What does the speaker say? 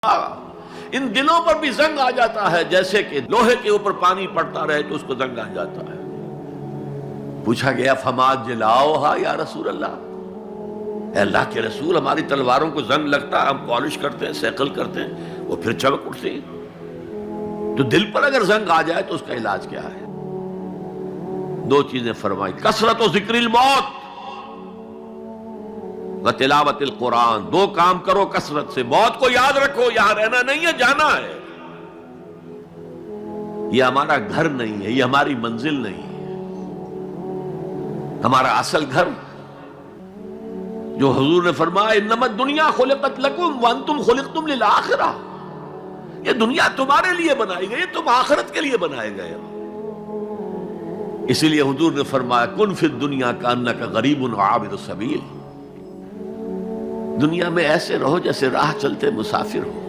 ان دلوں پر بھی زنگ آ جاتا ہے جیسے کہ لوہے کے اوپر پانی پڑتا رہے تو اس کو زنگ آ جاتا ہے۔ پوچھا گیا فما جلاؤہا یا رسول اللہ، اے اللہ کے رسول ہماری تلواروں کو زنگ لگتا ہے، ہم پالش کرتے ہیں، سیکل کرتے ہیں، وہ پھر چمک اٹھتی ہیں، تو دل پر اگر زنگ آ جائے تو اس کا علاج کیا ہے؟ دو چیزیں فرمائی، کثرت و ذکر الموت و تلاوت القرآن۔ دو کام کرو کثرت سے، موت کو یاد رکھو، یہاں رہنا نہیں ہے، جانا ہے، یہ ہمارا گھر نہیں ہے، یہ ہماری منزل نہیں ہے، ہمارا اصل گھر جو حضور نے فرمایا انما الدنیا خلقت لکم وانتم خلقتم للآخرہ، یہ دنیا تمہارے لیے بنائی گئی، تم آخرت کے لیے بنائے گئے ہو۔ اسی لیے حضور نے فرمایا کن فی الدنیا کانک غریب وعابر السبیل، دنیا میں ایسے رہو جیسے راہ چلتے مسافر ہو۔